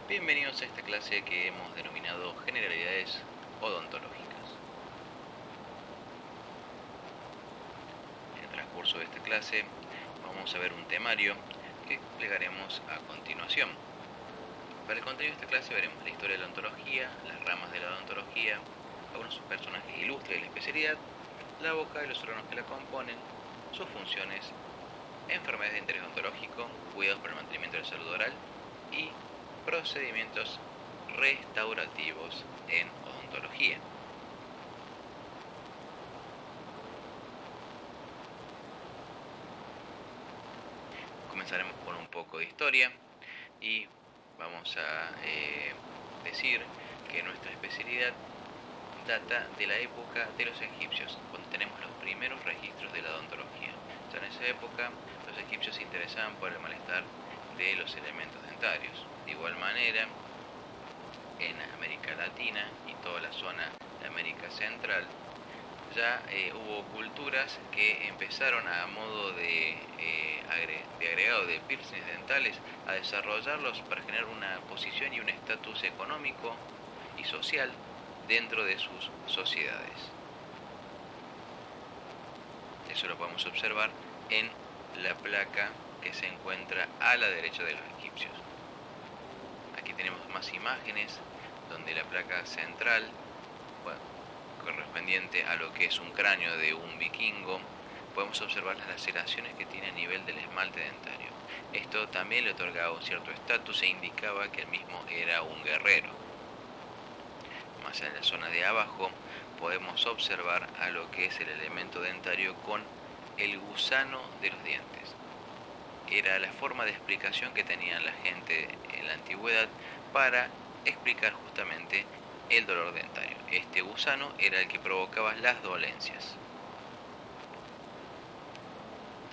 Bienvenidos a esta clase que hemos denominado Generalidades Odontológicas. En el transcurso de esta clase vamos a ver un temario que explicaremos a continuación. Para el contenido de esta clase veremos la historia de la odontología, las ramas de la odontología, algunos personajes ilustres de la especialidad, la boca y los órganos que la componen, sus funciones, enfermedades de interés odontológico, cuidados para el mantenimiento de la salud oral y procedimientos restaurativos en odontología. Comenzaremos con un poco de historia y vamos a decir que nuestra especialidad data de la época de los egipcios, cuando tenemos los primeros registros de la odontología. Ya en esa época los egipcios se interesaban por el malestar de los elementos dentarios. De igual manera, en América Latina y toda la zona de América Central, ya hubo culturas que empezaron a modo de agregado de piercings dentales a desarrollarlos para generar una posición y un estatus económico y social dentro de sus sociedades. Eso lo podemos observar en la placa que se encuentra a la derecha de los egipcios. Aquí tenemos más imágenes donde la placa central, correspondiente a lo que es un cráneo de un vikingo, podemos observar las laceraciones que tiene a nivel del esmalte dentario. Esto también le otorgaba un cierto estatus e indicaba que el mismo era un guerrero. Más en la zona de abajo podemos observar a lo que es el elemento dentario con el gusano de los dientes. Era la forma de explicación que tenía la gente en la antigüedad para explicar justamente el dolor dentario. Este gusano era el que provocaba las dolencias.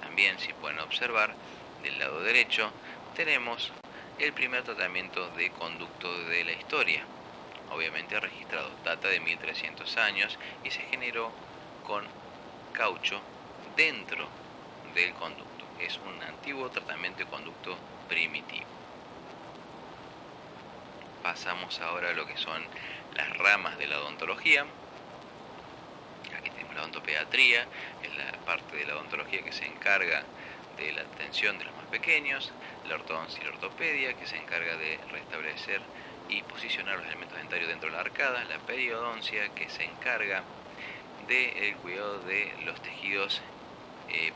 También, si pueden observar, del lado derecho tenemos el primer tratamiento de conducto de la historia. Obviamente registrado, data de 1300 años y se generó con caucho dentro del conducto. Es un antiguo tratamiento de conducto primitivo. Pasamos ahora a lo que son las ramas de la odontología. Aquí tenemos la odontopediatría, es la parte de la odontología que se encarga de la atención de los más pequeños, la ortodoncia y la ortopedia, que se encarga de restablecer y posicionar los elementos dentarios dentro de la arcada, la periodoncia, que se encarga del cuidado de los tejidos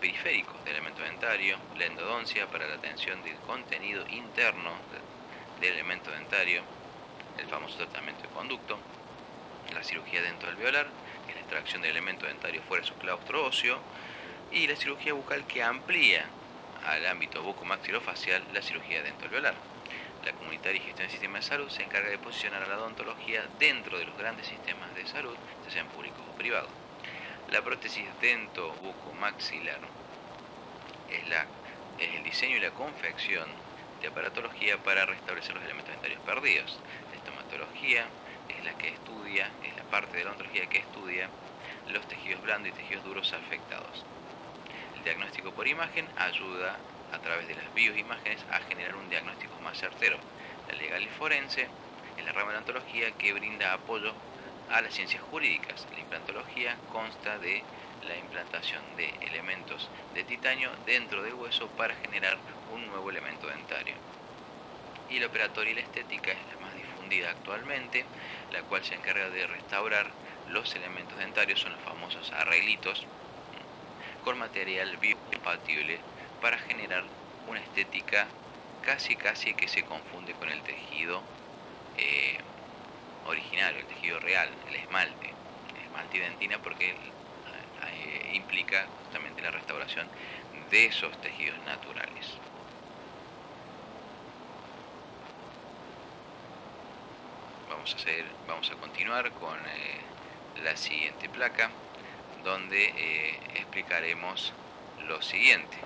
periféricos del elemento dentario, la endodoncia para la atención del contenido interno del elemento dentario, el famoso tratamiento de conducto, la cirugía dentoalveolar, que es la extracción del elemento dentario fuera de su claustro óseo, y la cirugía bucal, que amplía al ámbito bucomaxilofacial la cirugía dentoalveolar. La comunitaria y gestión del sistema de salud se encarga de posicionar a la odontología dentro de los grandes sistemas de salud, ya sean públicos o privados. La prótesis dento-bucomaxilar es el diseño y la confección de aparatología para restablecer los elementos dentarios perdidos. La estomatología es la parte de la odontología que estudia los tejidos blandos y tejidos duros afectados. El diagnóstico por imagen ayuda a través de las bioimágenes a generar un diagnóstico más certero. La legal y forense es la rama de la odontología que brinda apoyo a las ciencias jurídicas. La implantología consta de la implantación de elementos de titanio dentro del hueso para generar un nuevo elemento dentario. Y la operatoria y la estética es la más difundida actualmente, la cual se encarga de restaurar los elementos dentarios, son los famosos arreglitos, con material biocompatible para generar una estética casi que se confunde con el tejido originario, el tejido real, el esmalte y dentina, porque implica justamente la restauración de esos tejidos naturales. Vamos a continuar con la siguiente placa, donde explicaremos lo siguiente.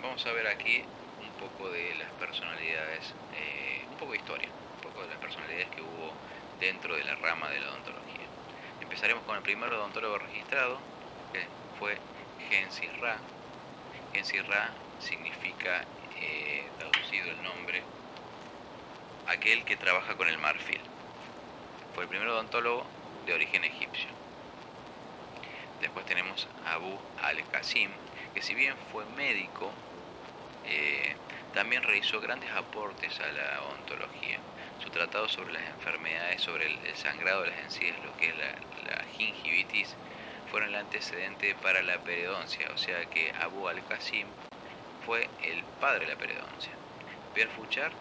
Vamos a ver aquí un poco de las personalidades, un poco de historia, un poco de las personalidades que hubo dentro de la rama de la odontología. Empezaremos con el primer odontólogo registrado, que fue Gensi Ra. Gensi Ra significa, traducido el nombre, aquel que trabaja con el marfil. Fue el primer odontólogo de origen egipcio. Después tenemos Abu al-Qasim, que si bien fue médico, también realizó grandes aportes a la odontología. Su tratado sobre las enfermedades, sobre el sangrado de las encías, lo que es la gingivitis, fueron el antecedente para la periodoncia, o sea que Abu al-Qasim fue el padre de la periodoncia. Pierre Fauchard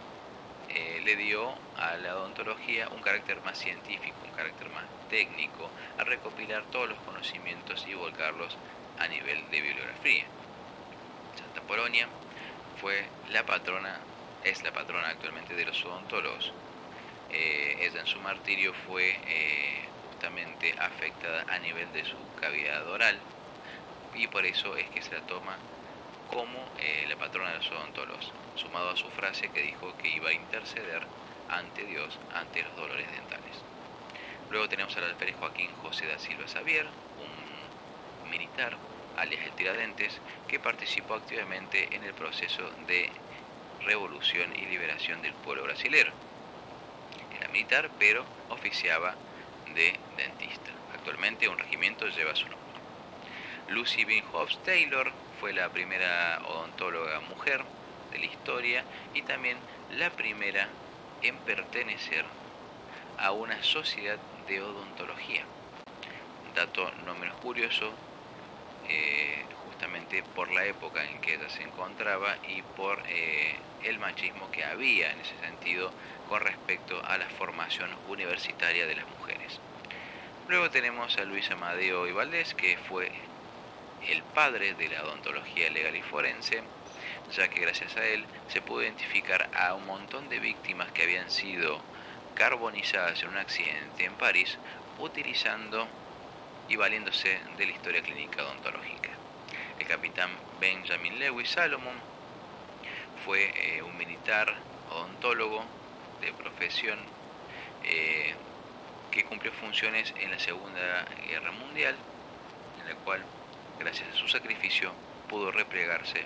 le dio a la odontología un carácter más científico, un carácter más técnico, al recopilar todos los conocimientos y volcarlos a nivel de bibliografía. Santa Polonia fue la patrona, es la patrona actualmente de los odontólogos. Ella en su martirio fue justamente afectada a nivel de su cavidad oral, y por eso es que se la toma como la patrona de los odontólogos, sumado a su frase que dijo que iba a interceder ante Dios ante los dolores dentales. Luego tenemos al alférez Joaquín José da Silva Xavier, un militar, alias el Tiradentes, que participó activamente en el proceso de revolución y liberación del pueblo brasilero. Era militar, pero oficiaba de dentista. Actualmente un regimiento lleva su nombre. Lucy Binhoff Taylor fue la primera odontóloga mujer de la historia y también la primera en pertenecer a una sociedad de odontología. Un dato no menos curioso, justamente por la época en que ella se encontraba y por el machismo que había en ese sentido con respecto a la formación universitaria de las mujeres. Luego tenemos a Luis Amadeo Ibáldez, que fue el padre de la odontología legal y forense, ya que gracias a él se pudo identificar a un montón de víctimas que habían sido carbonizadas en un accidente en París, utilizando y valiéndose de la historia clínica odontológica. El capitán Benjamin Lewis Salomon fue un militar odontólogo de profesión que cumplió funciones en la Segunda Guerra Mundial, en la cual, gracias a su sacrificio, pudo replegarse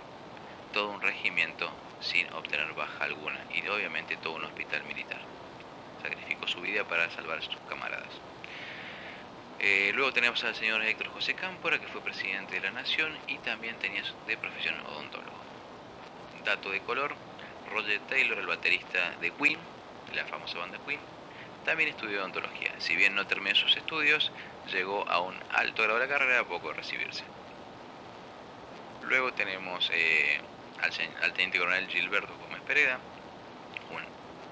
todo un regimiento sin obtener baja alguna, y obviamente todo un hospital militar. Sacrificó su vida para salvar a sus camaradas. Luego tenemos al señor Héctor José Cámpora, que fue presidente de la Nación y también tenía de profesión odontólogo. Dato de color: Roger Taylor, el baterista de Queen, la famosa banda Queen, también estudió odontología. Si bien no terminó sus estudios, llegó a un alto grado de la carrera a poco de recibirse. Luego tenemos al teniente coronel Gilberto Gómez Pereda, un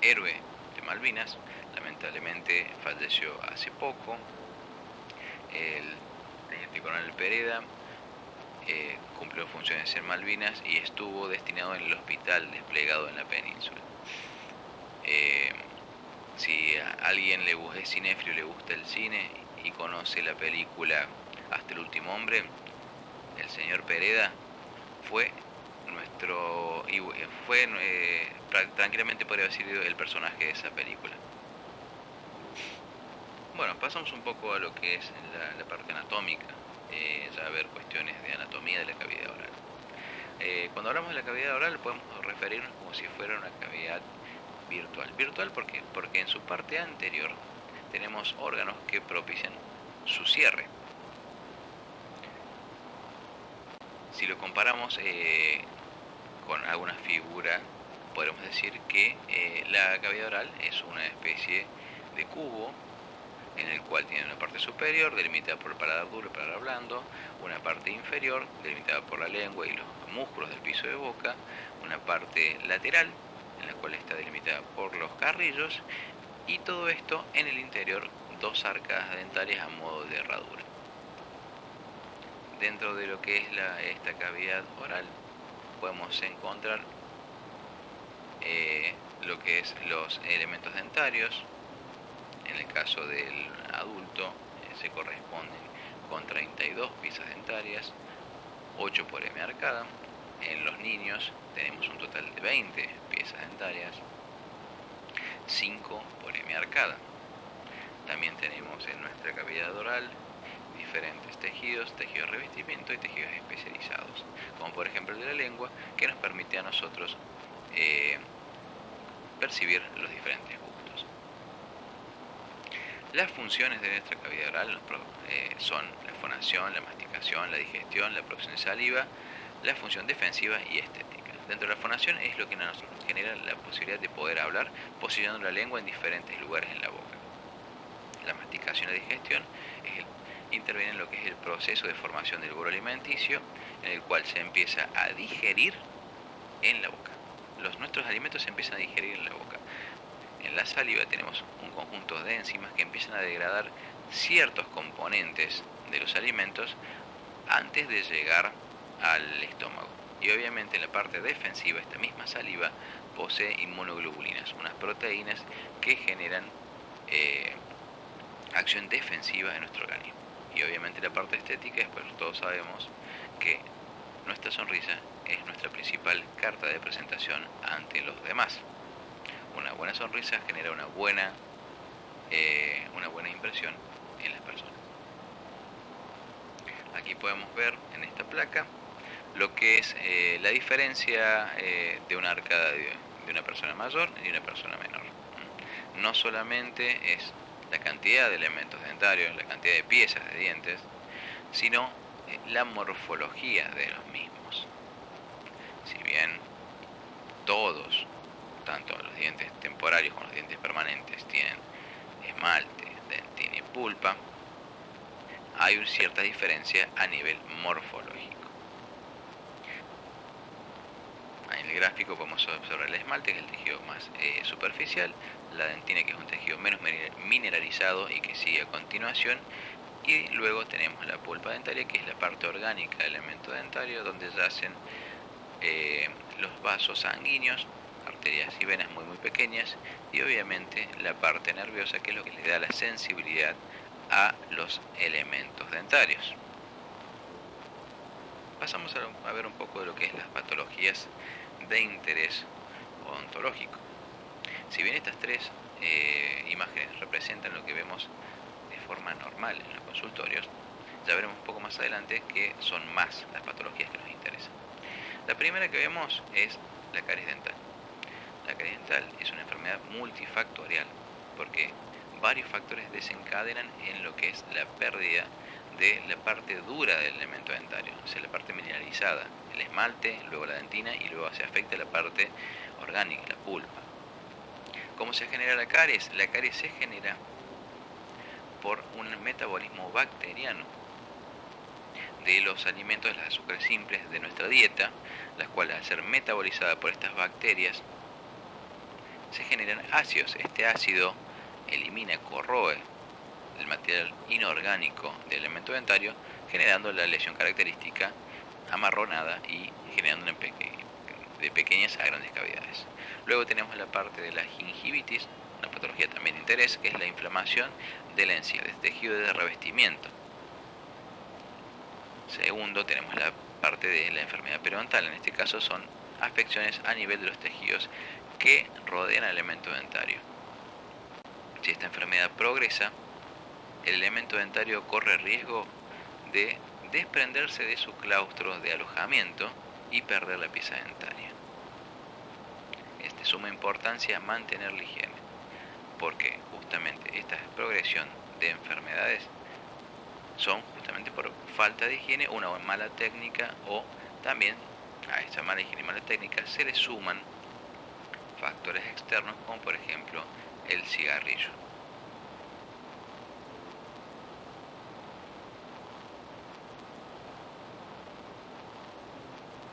héroe de Malvinas. Lamentablemente falleció hace poco. El teniente coronel Pereda cumplió funciones en Malvinas y estuvo destinado en el hospital desplegado en la península. Si a alguien es cinéfilo y le gusta el cine y conoce la película Hasta el último hombre, el señor Pereda fue tranquilamente podría haber sido el personaje de esa película. Bueno, pasamos un poco a lo que es la parte anatómica, ya a ver cuestiones de anatomía de la cavidad oral. Cuando hablamos de la cavidad oral podemos referirnos como si fuera una cavidad virtual. ¿Virtual por qué? Porque en su parte anterior tenemos órganos que propician su cierre. Si lo comparamos con alguna figura, podemos decir que la cavidad oral es una especie de cubo en el cual tiene una parte superior delimitada por el paladar duro y el paladar blando, una parte inferior delimitada por la lengua y los músculos del piso de boca, una parte lateral en la cual está delimitada por los carrillos, y todo esto en el interior dos arcadas dentarias a modo de herradura. Dentro de lo que es esta cavidad oral podemos encontrar lo que es los elementos dentarios. En el caso del adulto se corresponden con 32 piezas dentarias, 8 por M arcada. En los niños tenemos un total de 20 piezas dentarias, 5 por hemiarcada. También tenemos en nuestra cavidad oral diferentes tejidos, tejidos de revestimiento y tejidos especializados, como por ejemplo el de la lengua, que nos permite a nosotros percibir los diferentes gustos. Las funciones de nuestra cavidad oral son la fonación, la masticación, la digestión, la producción de saliva, la función defensiva y estética. Dentro de la fonación es lo que nos genera la posibilidad de poder hablar posicionando la lengua en diferentes lugares en la boca. La masticación y la digestión interviene en lo que es el proceso de formación del bolo alimenticio, en el cual se empieza a digerir en la boca. Nuestros alimentos se empiezan a digerir en la boca. En la saliva tenemos un conjunto de enzimas que empiezan a degradar ciertos componentes de los alimentos antes de llegar al estómago. Y obviamente en la parte defensiva, esta misma saliva posee inmunoglobulinas, unas proteínas que generan acción defensiva en nuestro organismo. Y obviamente la parte estética, después todos sabemos que nuestra sonrisa es nuestra principal carta de presentación ante los demás. Una buena sonrisa genera una buena impresión en las personas. Aquí podemos ver en esta placa lo que es la diferencia de una arcada de una persona mayor y de una persona menor. No solamente es la cantidad de elementos dentarios, la cantidad de piezas de dientes, sino la morfología de los mismos. Si bien todos, tanto los dientes temporarios como los dientes permanentes, tienen esmalte, dentina y pulpa, hay una cierta diferencia a nivel morfológico. En el gráfico podemos observar el esmalte, que es el tejido más superficial, la dentina, que es un tejido menos mineralizado y que sigue a continuación, y luego tenemos la pulpa dentaria, que es la parte orgánica del elemento dentario, donde yacen los vasos sanguíneos, arterias y venas muy pequeñas, y obviamente la parte nerviosa, que es lo que le da la sensibilidad a los elementos dentarios. Pasamos a ver un poco de lo que es las patologías de interés odontológico. Si bien estas tres imágenes representan lo que vemos de forma normal en los consultorios, ya veremos un poco más adelante que son más las patologías que nos interesan. La primera que vemos es la caries dental. La caries dental es una enfermedad multifactorial porque varios factores desencadenan en lo que es la pérdida de la parte dura del elemento dentario, o sea, la parte mineralizada, el esmalte, luego la dentina y luego se afecta la parte orgánica, la pulpa. ¿Cómo se genera la caries? La caries se genera por un metabolismo bacteriano de los alimentos, de las azúcares simples de nuestra dieta, las cuales al ser metabolizadas por estas bacterias se generan ácidos. Este ácido elimina, corroe el material inorgánico del elemento dentario, generando la lesión característica amarronada y generando de pequeñas a grandes cavidades. Luego tenemos la parte de la gingivitis, una patología también de interés, que es la inflamación de la encía, del tejido de revestimiento. Segundo, tenemos la parte de la enfermedad periodontal. En este caso son afecciones a nivel de los tejidos que rodean al elemento dentario. Si esta enfermedad progresa, el elemento dentario corre riesgo de desprenderse de su claustro de alojamiento y perder la pieza dentaria. Es de suma importancia mantener la higiene, porque justamente esta progresión de enfermedades son justamente por falta de higiene, una mala técnica, o también a esta mala higiene y mala técnica se le suman factores externos como por ejemplo el cigarrillo.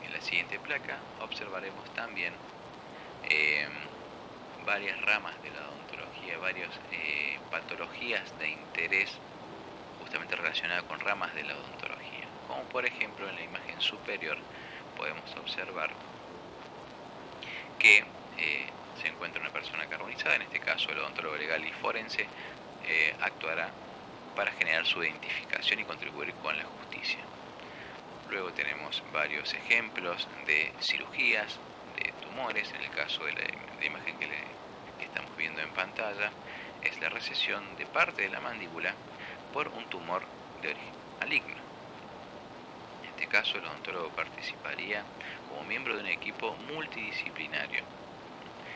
En la siguiente placa observaremos también varias ramas de la odontología, varias patologías de interés justamente relacionadas con ramas de la odontología, como por ejemplo en la imagen superior podemos observar que se encuentra una persona carbonizada. En este caso el odontólogo legal y forense actuará para generar su identificación y contribuir con la justicia. Luego tenemos varios ejemplos de cirugías de tumores. En el caso de la imagen que estamos viendo en pantalla, es la recesión de parte de la mandíbula por un tumor de origen maligno. En este caso, el odontólogo participaría como miembro de un equipo multidisciplinario.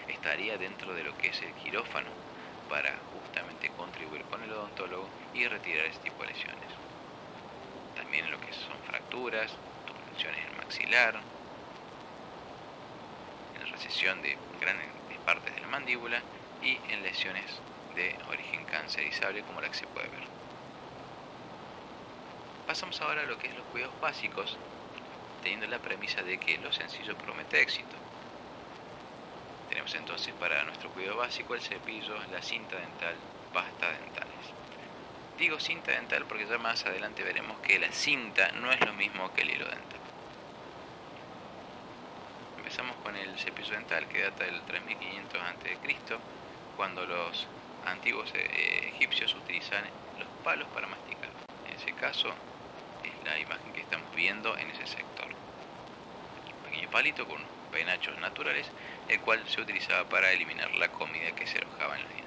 Estaría dentro de lo que es el quirófano para justamente contribuir con el odontólogo y retirar este tipo de lesiones. También en lo que son fracturas, tumoraciones en maxilar, en la recesión de grandes partes de la mandíbula y en lesiones de origen cancerizable como la que se puede ver. Pasamos ahora a lo que es los cuidados básicos, teniendo la premisa de que lo sencillo promete éxito. Tenemos entonces para nuestro cuidado básico el cepillo, la cinta dental, pasta dentales. Digo cinta dental porque ya más adelante veremos que la cinta no es lo mismo que el hilo dental. Empezamos con el cepillo dental, que data del 3500 a.C., cuando los antiguos egipcios utilizaban los palos para masticar. En ese caso es la imagen que estamos viendo en ese sector. Un pequeño palito con penachos naturales, el cual se utilizaba para eliminar la comida que se alojaba en los dientes.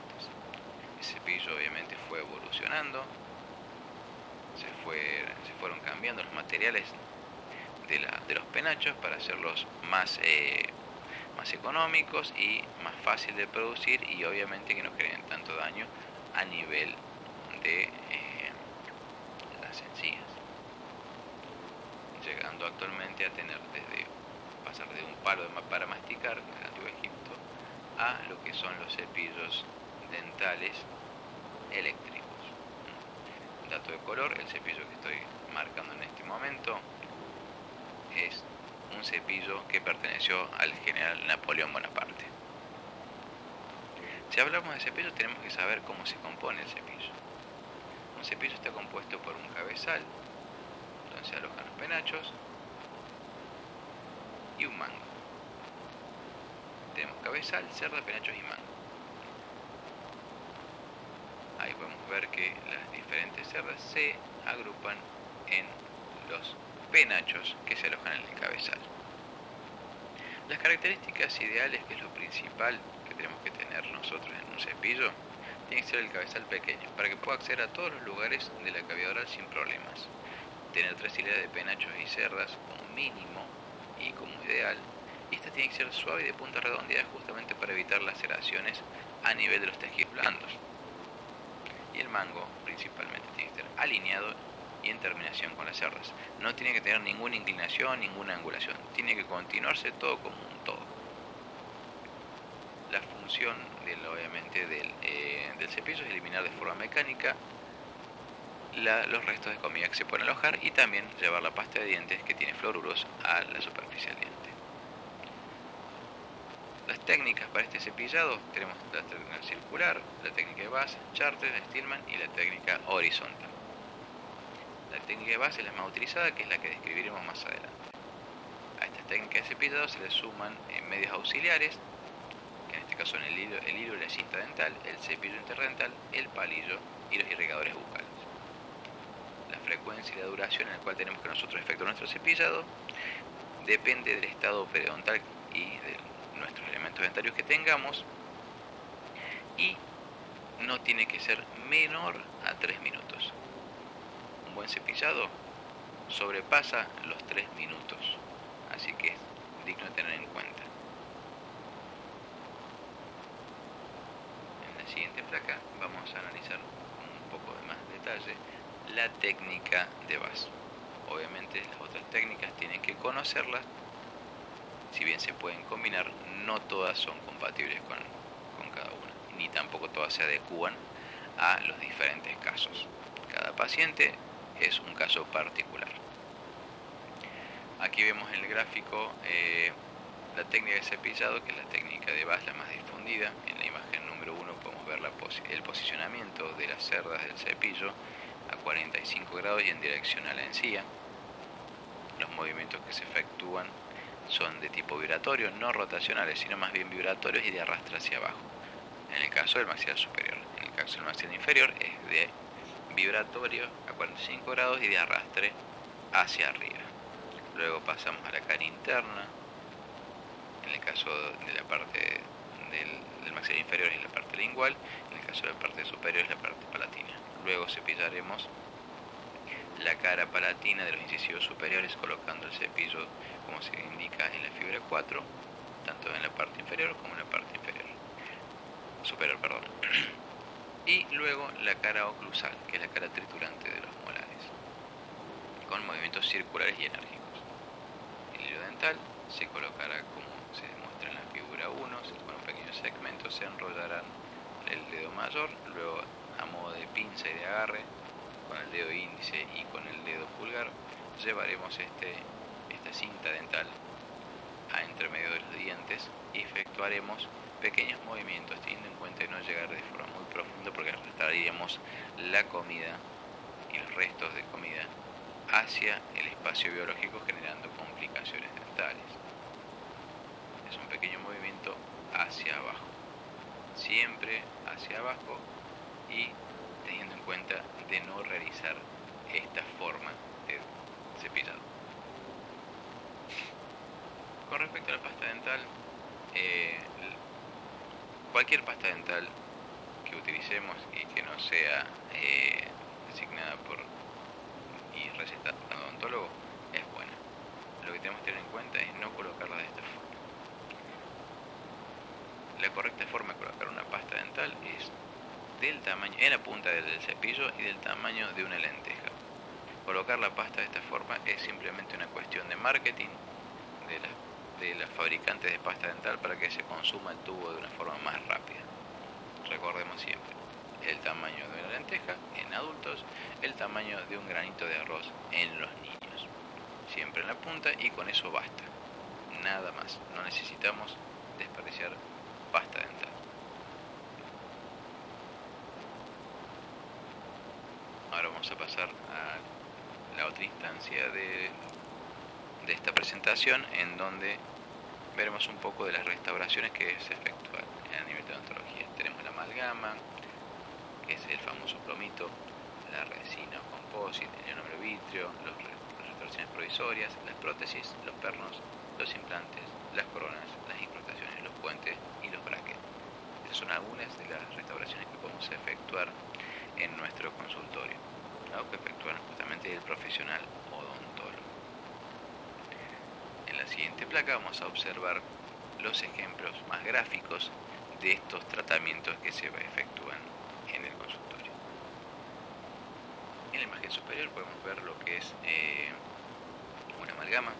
El cepillo obviamente fue evolucionando, se fueron cambiando los materiales de los penachos para hacerlos más económicos y más fácil de producir, y obviamente que no generen tanto daño a nivel de las encías, llegando actualmente a tener pasar de un palo para masticar en el Antiguo Egipto a lo que son los cepillos dentales eléctricos. Dato de color: el cepillo que estoy marcando en este momento es un cepillo que perteneció al general Napoleón Bonaparte. Si hablamos de cepillo, tenemos que saber cómo se compone el cepillo. Un cepillo está compuesto por un cabezal, donde se alojan los penachos, y un mango. Tenemos cabezal, cerda, penachos y mango. Ahí podemos ver que las diferentes cerdas se agrupan en los penachos que se alojan en el cabezal. Las características ideales, que es lo principal que tenemos que tener nosotros en un cepillo, tiene que ser el cabezal pequeño, para que pueda acceder a todos los lugares de la cavidad oral sin problemas. Tener 3 hileras de penachos y cerdas como mínimo y como ideal, y esta tiene que ser suave y de punta redondeada, justamente para evitar laceraciones a nivel de los tejidos blandos. Y el mango principalmente tiene que estar alineado y en terminación con las cerdas. No tiene que tener ninguna inclinación, ninguna angulación. Tiene que continuarse todo como un todo. La función obviamente del cepillo es eliminar de forma mecánica los restos de comida que se pueden alojar, y también llevar la pasta de dientes que tiene fluoruros a la superficie del diente. Las técnicas para este cepillado tenemos la técnica circular, la técnica de Bass, Chartres, Stillman y la técnica horizontal. La técnica de Bass es la más utilizada, que es la que describiremos más adelante. A esta técnica de cepillado se le suman medios auxiliares, que en este caso son el hilo y la cinta dental, el cepillo interdental, el palillo y los irrigadores bucales. La frecuencia y la duración en la cual tenemos que nosotros efectuar nuestro cepillado depende del estado periodontal y de nuestros elementos dentarios que tengamos, y no tiene que ser menor a 3 minutos. Un buen cepillado sobrepasa los 3 minutos, así que es digno de tener en cuenta. En la siguiente placa vamos a analizar con un poco de más detalle la técnica de Bass. Obviamente las otras técnicas tienen que conocerlas. Si bien se pueden combinar, no todas son compatibles con cada una, ni tampoco todas se adecúan a los diferentes casos. Cada paciente es un caso particular. Aquí vemos en el gráfico la técnica de cepillado, que es la técnica de Bass, la más difundida. En la imagen número 1 podemos ver el posicionamiento de las cerdas del cepillo a 45 grados y en dirección a la encía. Los movimientos que se efectúan son de tipo vibratorio, no rotacionales, sino más bien vibratorios y de arrastre hacia abajo, en el caso del maxilar superior. En el caso del maxilar inferior es de vibratorio a 45 grados y de arrastre hacia arriba. Luego pasamos a la cara interna. En el caso de la parte del maxilar inferior es la parte lingual, en el caso de la parte superior es la parte palatina. Luego cepillaremos la cara palatina de los incisivos superiores colocando el cepillo como se indica en la figura 4, tanto en la parte inferior como en la parte superior. Y luego la cara oclusal, que es la cara triturante de los molares, con movimientos circulares y enérgicos. El hilo dental se colocará como se muestra en la figura 1, con un pequeño segmento se enrollarán el dedo mayor, luego a modo de pinza y de agarre, con el dedo índice y con el dedo pulgar, llevaremos esta cinta dental a entre medio de los dientes y efectuaremos pequeños movimientos, teniendo en cuenta de no llegar de forma muy profunda porque arrastraríamos la comida y los restos de comida hacia el espacio biológico generando complicaciones dentales. Es un pequeño movimiento hacia abajo, siempre hacia abajo y teniendo en cuenta de no realizar esta forma de cepillado. Con respecto a la pasta dental, cualquier pasta dental que utilicemos y que no sea designada por y recetada por un odontólogo es buena. Lo que tenemos que tener en cuenta es no colocarla de esta forma. La correcta forma de colocar una pasta dental es del tamaño, en la punta del cepillo y del tamaño de una lenteja. Colocar la pasta de esta forma es simplemente una cuestión de marketing de las fabricantes de pasta dental para que se consuma el tubo de una forma más rápida. Recordemos siempre, el tamaño de una lenteja en adultos, el tamaño de un granito de arroz en los niños. Siempre en la punta y con eso basta. Nada más, no necesitamos desperdiciar pasta dental. Ahora vamos a pasar a la otra instancia de esta presentación, en donde veremos un poco de las restauraciones que se efectúan a nivel de odontología. Tenemos la amalgama, que es el famoso plomito, la resina o composite, el ionomero vitrio, las restauraciones provisorias, las prótesis, los pernos, los implantes, las coronas, las incrustaciones, los puentes y los brackets. Estas son algunas de las restauraciones que podemos efectuar en nuestro consultorio, que efectúan justamente el profesional odontólogo. En la siguiente placa vamos a observar los ejemplos más gráficos de estos tratamientos que se efectúan en el consultorio. En la imagen superior podemos ver lo que es una amalgama,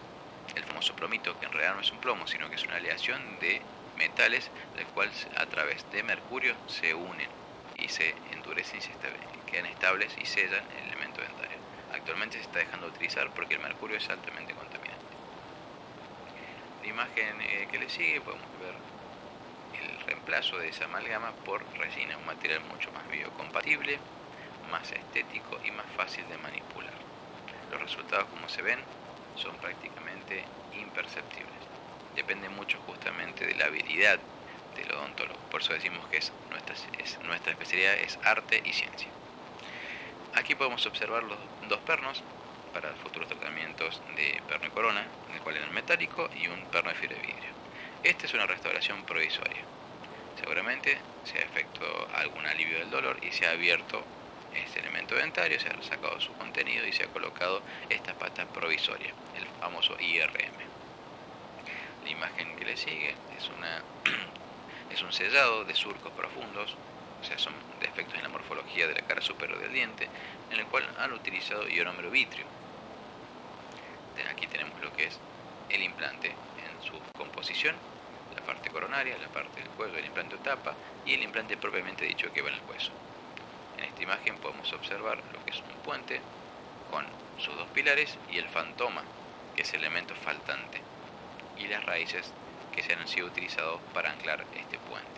el famoso plomito, que en realidad no es un plomo, sino que es una aleación de metales, del cual a través de mercurio se unen y se endurecen y se quedan estables y sellan el elemento dentario. Actualmente se está dejando de utilizar porque el mercurio es altamente contaminante. La imagen que le sigue podemos ver el reemplazo de esa amalgama por resina, un material mucho más biocompatible, más estético y más fácil de manipular. Los resultados, como se ven, son prácticamente imperceptibles. Depende mucho justamente de la habilidad del odontólogo. Por eso decimos que nuestra especialidad es arte y ciencia. Aquí podemos observar los dos pernos para futuros tratamientos de perno y corona, en el cual era metálico y un perno de fibra de vidrio. Esta es una restauración provisoria. Seguramente se ha efectuado algún alivio del dolor y se ha abierto este elemento dentario, se ha sacado su contenido y se ha colocado esta pasta provisoria, el famoso IRM. La imagen que le sigue es un sellado de surcos profundos, o sea, son defectos en la morfología de la cara superior del diente, en el cual han utilizado ionomero vitrio. Aquí tenemos lo que es el implante en su composición, la parte coronaria, la parte del cuello, el implante o tapa y el implante propiamente dicho que va en el hueso. En esta imagen podemos observar lo que es un puente con sus dos pilares y el fantoma, que es el elemento faltante, y las raíces que se han sido utilizados para anclar este puente.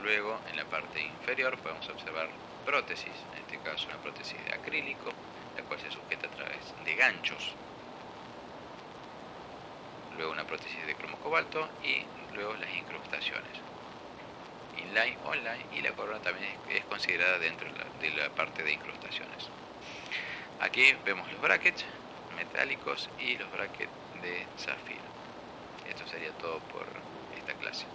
Luego, en la parte inferior podemos observar prótesis, en este caso una prótesis de acrílico, la cual se sujeta a través de ganchos. Luego una prótesis de cromo cobalto y luego las incrustaciones. Inline, online, y la corona también es considerada dentro de la parte de incrustaciones. Aquí vemos los brackets metálicos y los brackets de zafiro. Esto sería todo por esta clase.